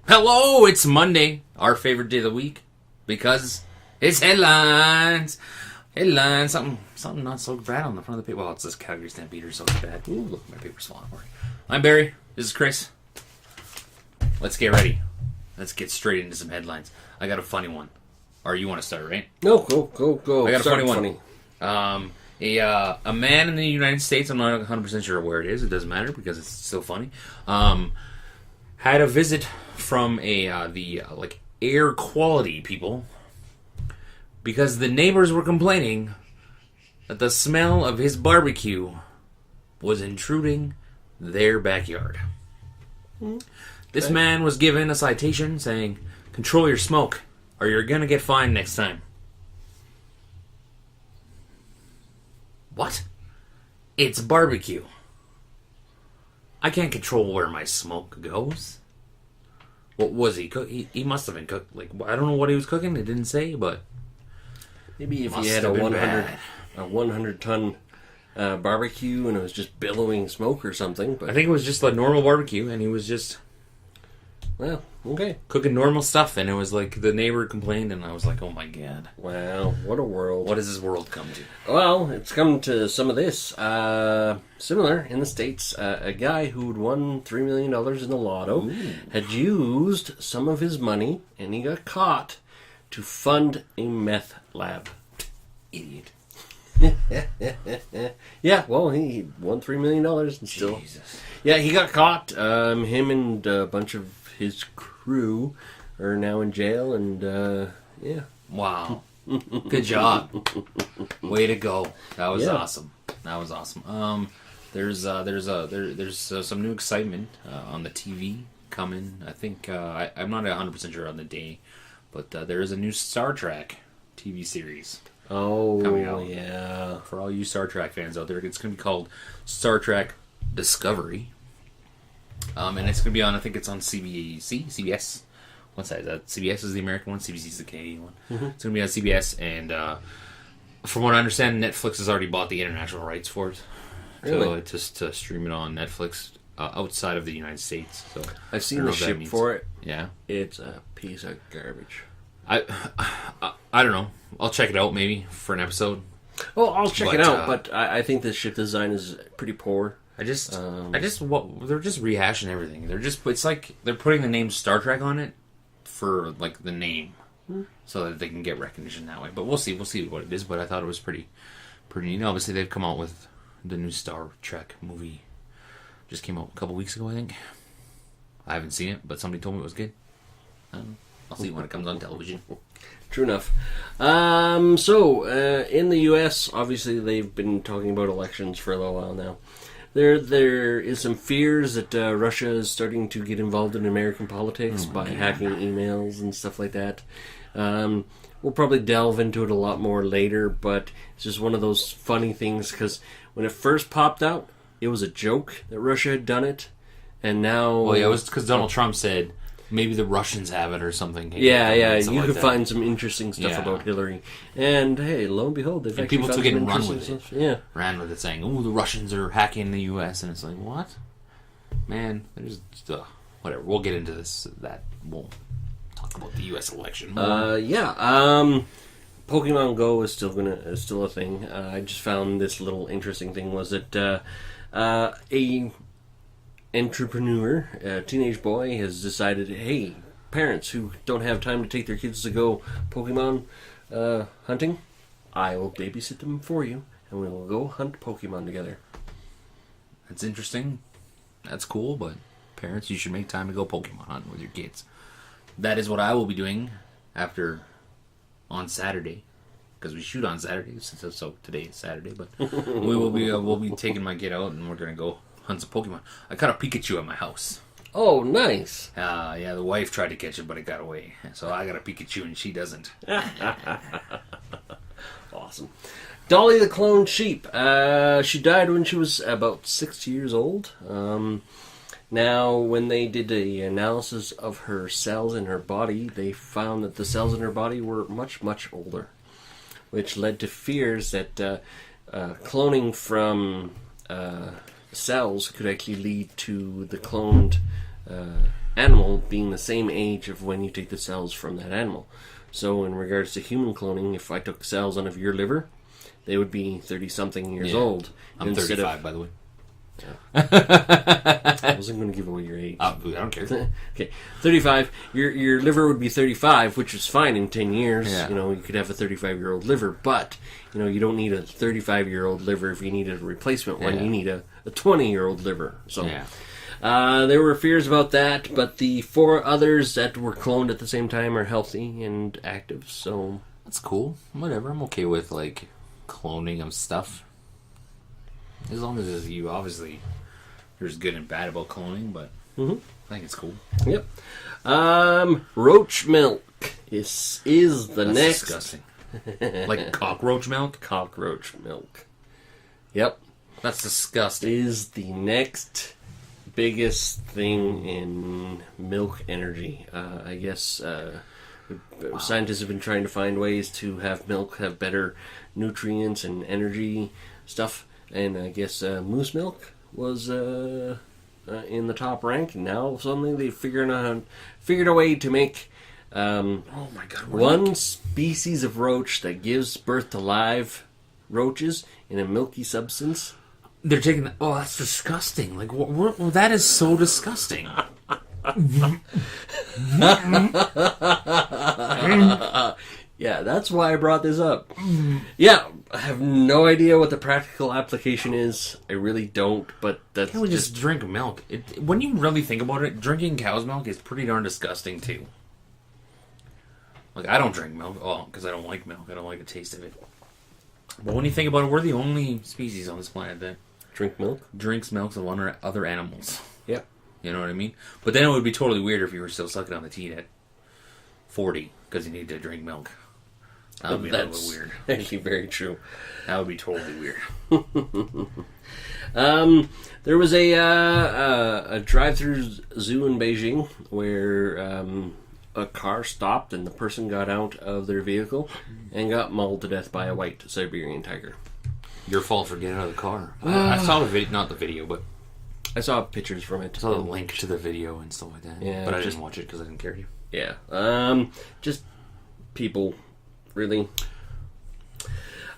Hello, it's Monday, our favorite day of the week, because it's headlines. Headlines, something not so bad on the front of the paper. Well, it says Calgary Stampeder, so it's bad. Ooh, look, my paper's falling apart. I'm Barry. This is Chris. Let's get ready. Let's get straight into some headlines. I got a funny one. Or you want to start, right? No, go. I got a funny one. A man in the United States, I'm not 100% sure where it is. It doesn't matter because it's still funny. Had a visit from the air quality people because the neighbors were complaining that the smell of his barbecue was intruding their backyard. This man was given a citation saying, "Control your smoke or you're gonna get fined next time." What? It's barbecue. I can't control where my smoke goes. What was he cook? He must have been cooked. I don't know what he was cooking. It didn't say, but maybe if he had a 100-ton barbecue and it was just billowing smoke or something. But I think it was just a normal barbecue, and he was just okay, cooking normal stuff. And it was like the neighbor complained, and I was like, "Oh my god! Wow, what a world! What has this world come to?" Well, it's come to some of this. Similar in the States, a guy who'd won $3 million in the lotto had used some of his money, and he got caught to fund a meth lab. Idiot. Yeah, well, he won $3 million and still. Jesus. Yeah, he got caught. Him and a bunch of his crew are now in jail, and yeah. Wow. Good job. Way to go. That was awesome. That was awesome. There's some new excitement on the TV coming. I think I'm not 100% sure on the day, but there is a new Star Trek TV series. Oh, coming out. Yeah. For all you Star Trek fans out there, it's going to be called Star Trek Discovery. And it's going to be on, I think it's on CBS. What's that? CBS is the American one, CBC is the Canadian one. Mm-hmm. It's going to be on CBS, and from what I understand, Netflix has already bought the international rights for it. Really? To stream it on Netflix outside of the United States. So I've seen the ship for it. Yeah. It's a piece of garbage. I don't know. I'll check it out maybe for an episode. Oh, I'll check it out, but I think the ship design is pretty poor. They're just rehashing everything. It's like they're putting the name Star Trek on it for like the name, so that they can get recognition that way. But we'll see what it is. But I thought it was pretty neat. Obviously, they've come out with the new Star Trek movie. Just came out a couple weeks ago, I think. I haven't seen it, but somebody told me it was good. I don't know. I'll see it when it comes on television. True enough. So in the U.S., obviously they've been talking about elections for a little while now. There is some fears that Russia is starting to get involved in American politics by hacking emails and stuff like that. We'll probably delve into it a lot more later, but it's just one of those funny things because when it first popped out, it was a joke that Russia had done it, and now... Well, yeah, it was because Donald Trump said maybe the Russians have it or something. Yeah, you could find some interesting stuff about Hillary. And hey, lo and behold, they've actually people took it and run with stuff. it. Yeah. Ran with it saying, "Oh, the Russians are hacking the U.S." And it's like, what? Man, there's... whatever, we'll get into this. We'll talk about the U.S. election more. Pokemon Go is still a thing. I just found this little interesting thing was that a entrepreneur, a teenage boy, has decided, hey, parents who don't have time to take their kids to go Pokemon hunting, I will babysit them for you, and we will go hunt Pokemon together. That's interesting. That's cool, but parents, you should make time to go Pokemon hunting with your kids. That is what I will be doing on Saturday, because we shoot on Saturdays, so today is Saturday, but we'll be taking my kid out, and we're going to go hunt some Pokemon. I caught a Pikachu at my house. Oh, nice. The wife tried to catch it, but it got away. So I got a Pikachu, and she doesn't. Awesome. Dolly the cloned sheep. She died when she was about 6 years old. Now, when they did the analysis of her cells in her body, they found that the cells in her body were much, much older, which led to fears that cloning from cells could actually lead to the cloned animal being the same age of when you take the cells from that animal. So in regards to human cloning, if I took cells out of your liver, they would be 30-something years old. I'm 35, by the way. I wasn't going to give away your age. I don't care. Okay, 35. Your liver would be 35, which is fine in 10 years. Yeah. You could have a 35-year-old liver, but you don't need a 35-year-old liver if you need a replacement one. Yeah. You need a 20-year-old liver. So Yeah. there were fears about that, but the 4 others that were cloned at the same time are healthy and active. So That's cool. Whatever. I'm okay with like cloning of stuff. As long as you obviously there's good and bad about cloning, but I think it's cool. Yep. Roach Milk is the That's next disgusting. Like cockroach milk? cockroach milk. Yep. That's disgusting. Is the next biggest thing in milk energy. I guess scientists have been trying to find ways to have milk have better nutrients and energy stuff, and I guess moose milk was in the top rank, and now suddenly they figured a way to make Oh my god. one species of roach that gives birth to live roaches in a milky substance. They're taking that. Oh, that's disgusting. Like, that is so disgusting. Yeah, that's why I brought this up. Yeah, I have no idea what the practical application is. I really don't, but that's Can't we just drink milk? When you really think about it, drinking cow's milk is pretty darn disgusting, too. Like, I don't drink milk, because I don't like milk. I don't like the taste of it. But when you think about it, we're the only species on this planet that drink milk. drinks milk of other animals. Yeah. You know what I mean? But then it would be totally weird if you were still sucking on the teat at 40 because you need to drink milk. That would be a little bit weird. Actually, very true. That would be totally weird. There was a drive-through zoo in Beijing where a car stopped and the person got out of their vehicle and got mauled to death by a white Siberian tiger. Your fault for getting out of the car. I saw the video, not the video, but I saw pictures from it. I saw the link to the video and stuff like that. Yeah, but I didn't watch it because I didn't care to. Yeah. Just people, really.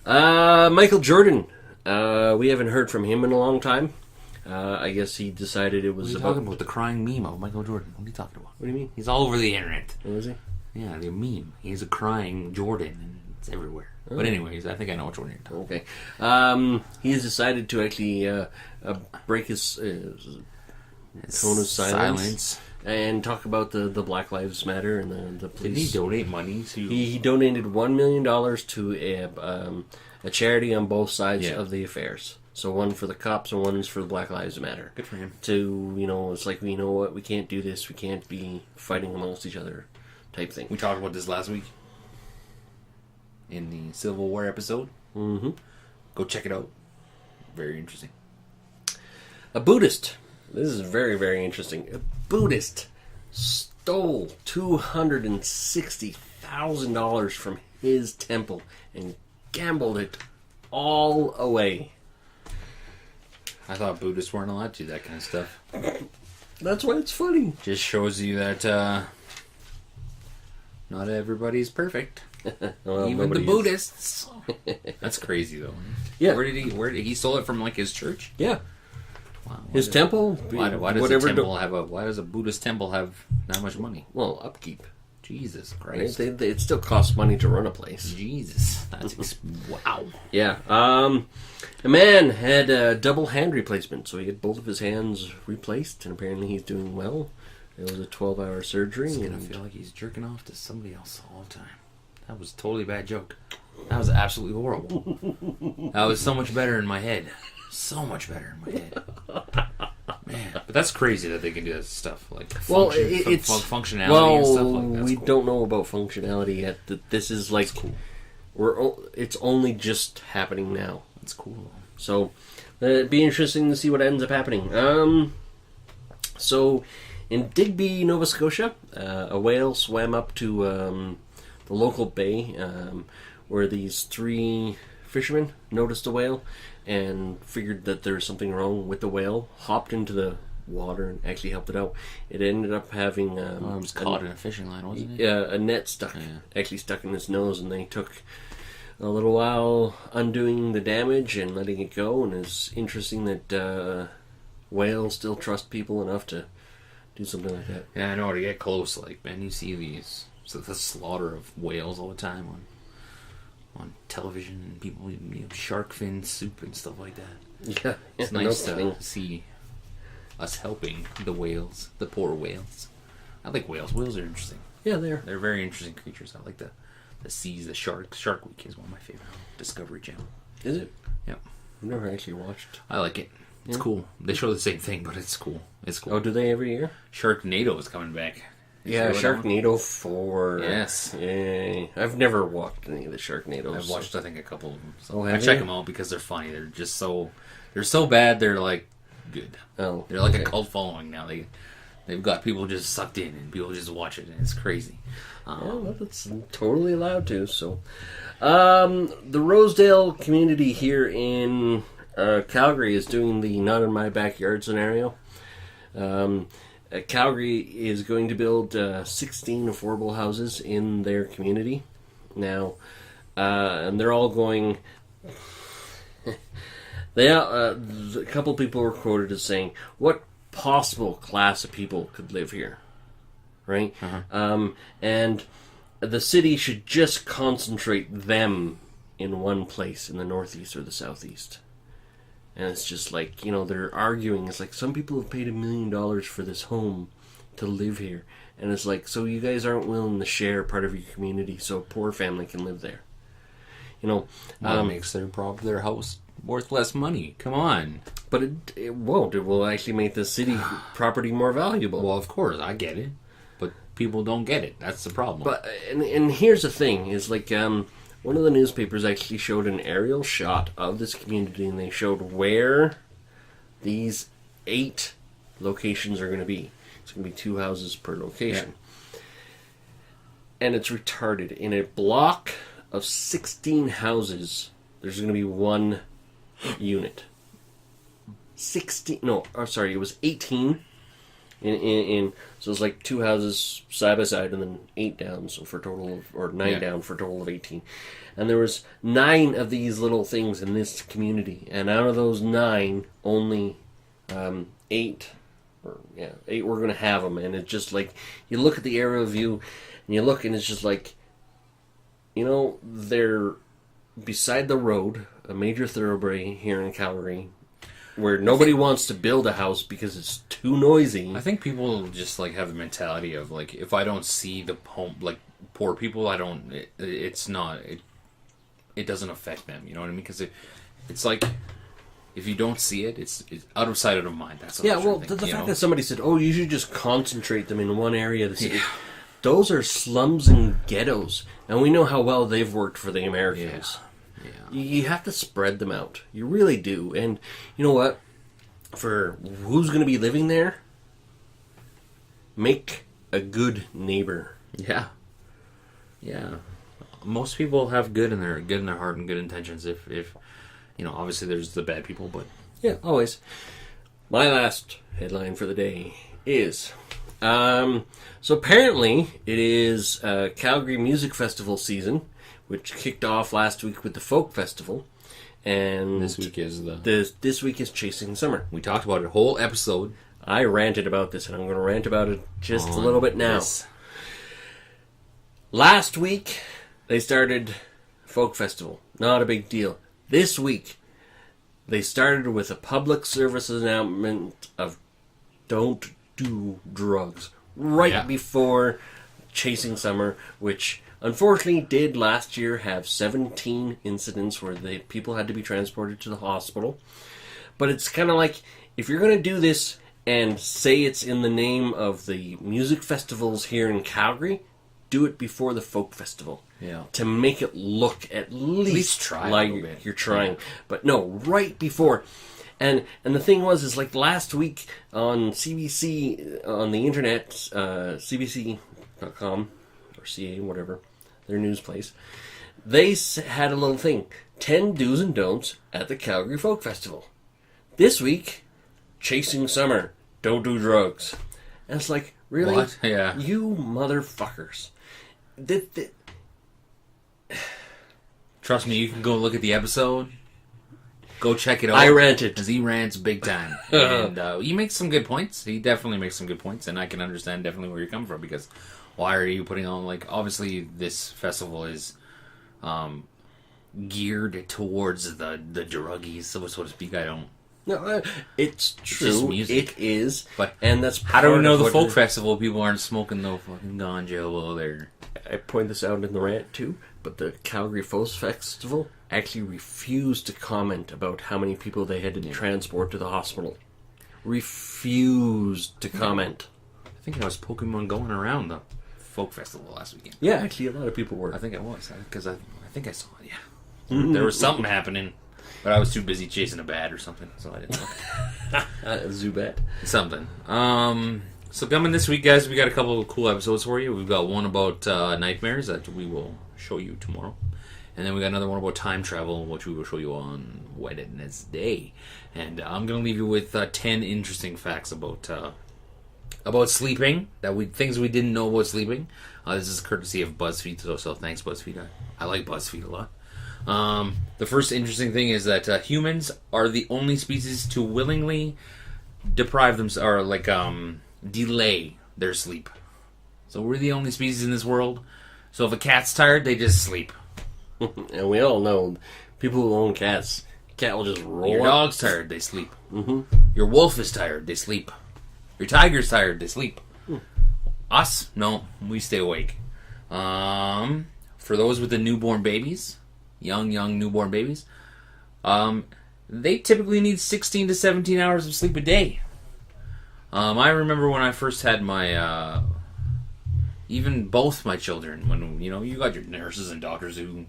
Michael Jordan. We haven't heard from him in a long time. I guess he decided it was What are you talking about? The crying meme of Michael Jordan. What are you talking about? What do you mean? He's all over the internet. What was he? Yeah, the meme. He's a crying Jordan, and it's everywhere. Oh. But anyways, I think I know which one you're talking about. Okay. He has decided to actually break his tone of silence and talk about the Black Lives Matter and the police. Did he donate money to... He donated $1 million to a charity on both sides of the affairs. So one for the cops and one's for the Black Lives Matter. Good for him. To, it's like, you know what, we can't do this. We can't be fighting amongst each other type thing. We talked about this last week in the Civil War episode. Mm-hmm. Go check it out. Very interesting. A Buddhist. This is very, very interesting. A Buddhist stole $260,000 from his temple and gambled it all away. I thought Buddhists weren't allowed to do that kind of stuff. That's why it's funny. Just shows you that not everybody's perfect. Well, Even the nobody is. Buddhists. That's crazy, though. Yeah. Where did he stole it from? Like his church? Yeah. Wow. His temple. Why does why does a Buddhist temple have that much money? Well, upkeep. Jesus Right? Christ. It still costs money to run a place. Jesus. That's wow. Yeah. A man had a double hand replacement, so he had both of his hands replaced, and apparently he's doing well. It was a 12-hour surgery. He's gonna feel like he's jerking off to somebody else all the time. That was a totally bad joke. That was absolutely horrible. That was so much better in my head. So much better in my head. Man, but that's crazy that they can do that stuff like it's functionality and stuff like that. We don't know about functionality yet. This is like cool. It's only just happening now. That's cool. So it'd be interesting to see what ends up happening. So in Digby, Nova Scotia, a whale swam up to the local bay where these 3 fishermen noticed a whale and figured that there was something wrong with the whale, hopped into the water and actually helped it out. It ended up having It was caught in a fishing line, wasn't it? a net actually stuck in his nose, and they took a little while undoing the damage and letting it go. And it's interesting that whales still trust people enough to do something like that. Yeah, I know, to get close, like, man, you see the slaughter of whales all the time on television, and people eating shark fin soup and stuff like that. Yeah, It's nice to see us helping the whales, the poor whales. I like whales. Whales are interesting. Yeah, They're very interesting creatures. I like the seas, the sharks. Shark Week is one of my favorite. Discovery Channel. Is it? Yeah. I've never actually watched. I like it. It's cool. They show the same thing, but it's cool. It's cool. Oh, do they every year? Sharknado is coming back. Yeah, Sharknado 4. Yes. Yay. I've never watched any of the Sharknados. I've watched, I think, a couple of them. So Oh, I have check you? them out because they're funny. They're just so... They're so bad, they're, like, good. Oh, They're like okay. a cult following now. They've got people just sucked in, and people just watch it, and it's crazy. Well, that's totally allowed to. So, the Rosedale community here in Calgary is doing the not in my backyard scenario. Calgary is going to build 16 affordable houses in their community now, and they're all going. A couple people were quoted as saying, "What possible class of people could live here?" Right? And the city should just concentrate them in one place in the northeast or the southeast. And it's just like, they're arguing. It's like, some people have paid $1 million for this home to live here. And it's like, so you guys aren't willing to share part of your community so a poor family can live there. That makes their house worth less money. Come on. But it won't. It will actually make the city property more valuable. Well, of course, I get it. But people don't get it. That's the problem. But and here's the thing: is like one of the newspapers actually showed an aerial shot of this community, and they showed where these 8 locations are going to be. It's going to be 2 houses per location, and it's retarded. In a block of 16 houses, there's going to be 1 unit. 16? No, sorry, it was 18. So it's like 2 houses side by side and then 8 down, so for a total of, or 9 down for a total of 18. And there was 9 of these little things in this community, and out of those 9, only 8 were going to have them. And it's just like, you look at the aerial view and you look, and it's just like, they're beside the road, a major thoroughbred here in Calgary, where nobody wants to build a house because it's too noisy. I think people just like have the mentality of like, if I don't see the home, like poor people, it doesn't affect them. You know what I mean? Because it's like, if you don't see it, it's out of sight, out of mind. That's what I'm the fact that somebody said, "Oh, you should just concentrate them in one area of the city." Yeah. Those are slums and ghettos, and we know how well they've worked for the Americans. Yeah. You have to spread them out. You really do. And you know what? For who's going to be living there, make a good neighbor. Yeah. Yeah. Most people have good in their heart and good intentions. If obviously there's the bad people, but yeah, always. My last headline for the day is so apparently it is Calgary Music Festival season, which kicked off last week with the Folk Festival, and this week is this week is Chasing Summer. We talked about it a whole episode. I ranted about this, and I'm going to rant about it just a little bit now. Yes. Last week they started Folk Festival, not a big deal. This week they started with a public service announcement of don't do drugs before Chasing Summer, which unfortunately did last year have 17 incidents where people had to be transported to the hospital. But it's kind of like, if you're going to do this and say it's in the name of the music festivals here in Calgary, do it before the Folk Festival. Yeah. To make it look at least try like a little bit. You're trying. Yeah. But no, right before. And the thing is like last week on CBC, on the internet, CBC.com, or CA, whatever, their news place, they had a little thing, 10 do's and don'ts at the Calgary Folk Festival. This week, Chasing Summer, don't do drugs. And it's like, really? What? Yeah. You motherfuckers. Trust me, you can go look at the episode. Go check it out. I ranted. Because he rants big time. And he makes some good points. He definitely makes some good points. And I can understand definitely where you're coming from. Because why are you putting on, like, obviously this festival is geared towards the druggies, so to speak. I don't. No, it's true. Just music. It is. But and that's how do we know the what folk festival people aren't smoking no fucking ganja while they're... I point this out in the rant too, but the Calgary Folk Festival actually refused to comment about how many people they had to transport to the hospital. Refused to comment. I think I was Pokemon going around the folk festival last weekend. Yeah, actually a lot of people were. I think it was, because I think I saw it, yeah. There was something happening, but I was too busy chasing a bat or something, so I didn't look. Zubat. Something. So coming this week, guys, we got a couple of cool episodes for you. We've got one about nightmares that we will show you tomorrow. And then we got another one about time travel, which we will show you on Wednesday. And I'm going to leave you with 10 interesting facts about sleeping, things we didn't know about sleeping. This is courtesy of BuzzFeed, so thanks, BuzzFeed. I like BuzzFeed a lot. The first interesting thing is that humans are the only species to willingly deprive themselves, or like delay their sleep. So we're the only species in this world. So if a cat's tired, they just sleep. And we all know people who own cats. Cat will just roll Your up. dog's tired, they sleep. Mm-hmm. Your wolf is tired, they sleep. Your tiger's tired, they sleep. Us, no, we stay awake. For those with the newborn babies, young newborn babies, they typically need 16 to 17 hours of sleep a day. I remember when I first had my, even both my children, when, you got your nurses and doctors who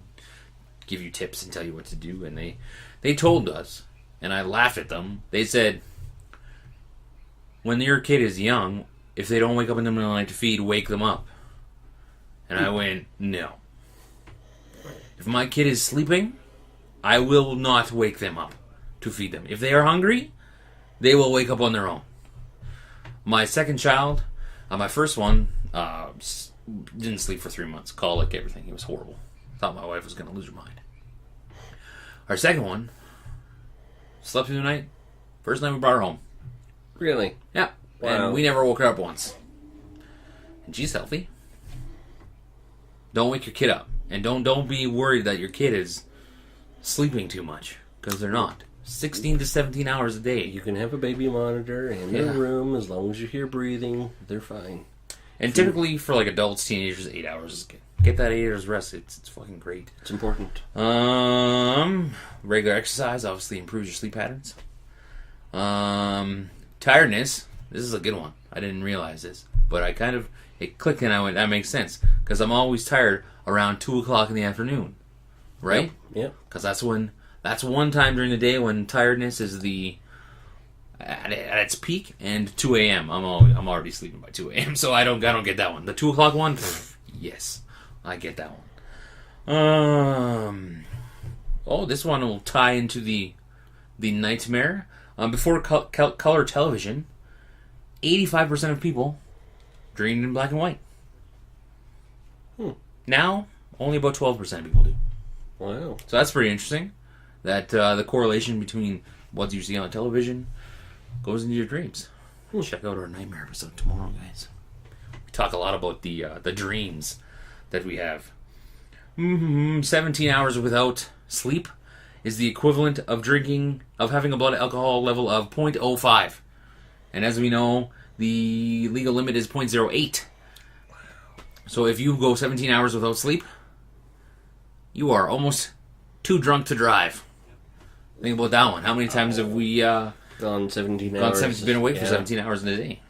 give you tips and tell you what to do, and they told us, and I laughed at them, they said, when your kid is young, if they don't wake up in the middle of the night to feed, wake them up. And I went, no. If my kid is sleeping, I will not wake them up to feed them. If they are hungry, they will wake up on their own. My second child, my first one, didn't sleep for 3 months. Colic, everything. It was horrible. Thought my wife was going to lose her mind. Our second one slept through the night. First night we brought her home. Really? Yeah. Wow. And we never woke her up once. And she's healthy. Don't wake your kid up. And don't be worried that your kid is sleeping too much. Because they're not. 16 to 17 hours a day. You can have a baby monitor in their room as long as you hear breathing. They're fine. And typically for like adults, teenagers, 8 hours is good. Get that 8 hours rest. It's fucking great. It's important. Regular exercise obviously improves your sleep patterns. Tiredness. This is a good one. I didn't realize this, but it clicked and I went, that makes sense, because I'm always tired around 2 o'clock in the afternoon, right? Yep. Because that's one time during the day when tiredness is at its peak, and 2 a.m. I'm already sleeping by 2 a.m. So I don't get that one. The 2 o'clock one, yes, I get that one. This one will tie into the nightmare. Before color television, 85% of people dreamed in black and white. Now, only about 12% of people do. Wow. So that's pretty interesting. That the correlation between what you see on television goes into your dreams. Check out our nightmare episode tomorrow, guys. We talk a lot about the dreams that we have. 17 hours without sleep is the equivalent of having a blood alcohol level of 0.05. And as we know, the legal limit is 0.08. So if you go 17 hours without sleep, you are almost too drunk to drive. Think about that one. How many times have we gone 17 hours? Been awake for 17 hours in a day?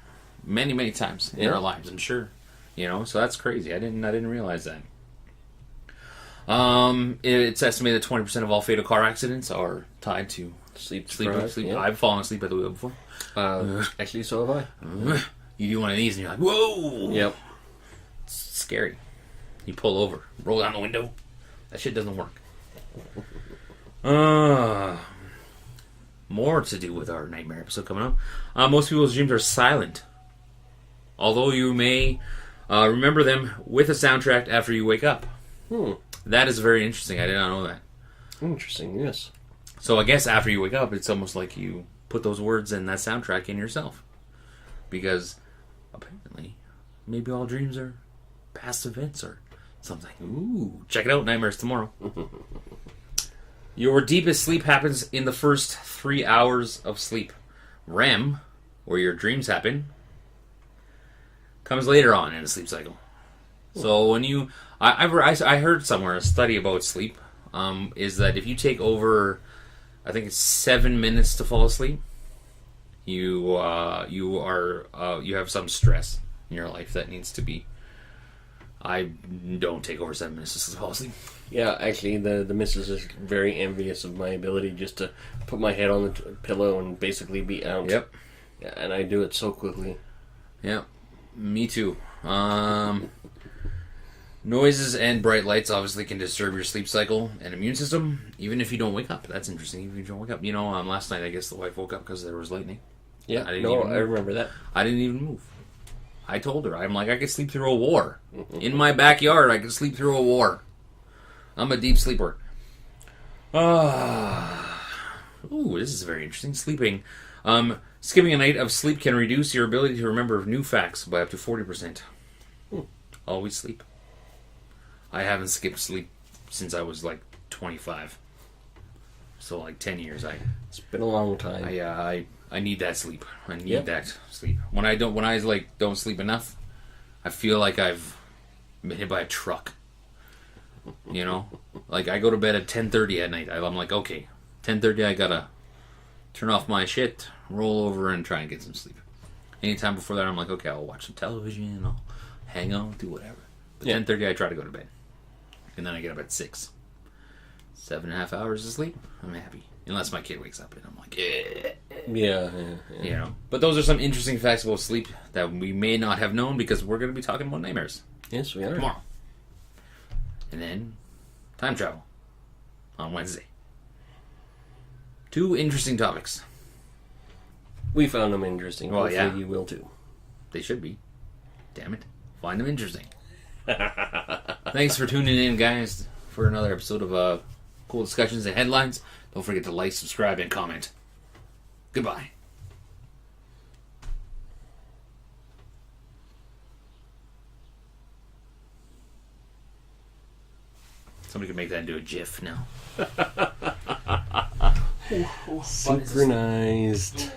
Many, many times in our lives, I'm sure. So that's crazy. I didn't realize that. It's estimated that 20% of all fatal car accidents are tied to sleep. Yeah. I've fallen asleep at the wheel before. Actually, so have I. You do one of these and you're like, whoa! Yep. It's scary. You pull over, roll down the window. That shit doesn't work. more to do with our nightmare episode coming up. Most people's dreams are silent, although you may remember them with a soundtrack after you wake up. That is very interesting. I did not know that. Interesting, yes. So I guess after you wake up, it's almost like you put those words and that soundtrack in yourself. Because apparently, maybe all dreams are past events or something. Ooh, check it out, Nightmares Tomorrow. Your deepest sleep happens in the first 3 hours of sleep. REM, where your dreams happen, comes later on in the sleep cycle. So when you... I heard somewhere, a study about sleep, is that if you take over, I think it's 7 minutes to fall asleep, you have some stress in your life that needs to be... I don't take over 7 minutes to fall asleep. Yeah, actually, the missus is very envious of my ability just to put my head on the pillow and basically be out. Yep. Yeah, and I do it so quickly. Yep. Me too. Noises and bright lights obviously can disturb your sleep cycle and immune system, even if you don't wake up. That's interesting. Even if you don't wake up. You know, last night I guess the wife woke up because there was lightning. Yeah, I remember that. I didn't even move. I told her, I'm like, I could sleep through a war. In my backyard, I could sleep through a war. I'm a deep sleeper. Ooh, this is very interesting. Sleeping. Skipping a night of sleep can reduce your ability to remember new facts by up to 40%. Always sleep. I haven't skipped sleep since I was like 25. So like 10 years. It's been a long time. I need that sleep. I need that sleep. When I don't sleep enough, I feel like I've been hit by a truck. You know? Like I go to bed at 10:30 at night. I'm like, okay, 10:30 I gotta turn off my shit, roll over and try and get some sleep. Anytime before that I'm like, okay, I'll watch some television, I'll hang out, do whatever. But 10:30 I try to go to bed. And then I get up at 6. 7.5 hours of sleep, I'm happy. Unless my kid wakes up and I'm like, Yeah. You know. But those are some interesting facts about sleep that we may not have known because we're going to be talking about nightmares. Yes, we are. Tomorrow. And then, time travel. On Wednesday. 2 interesting topics. We found them interesting. Well, Hopefully you will too. They should be. Damn it. Find them interesting. Thanks for tuning in, guys, for another episode of Cool Discussions and Headlines. Don't forget to like, subscribe, and comment. Goodbye. Somebody could make that into a GIF now. Synchronized.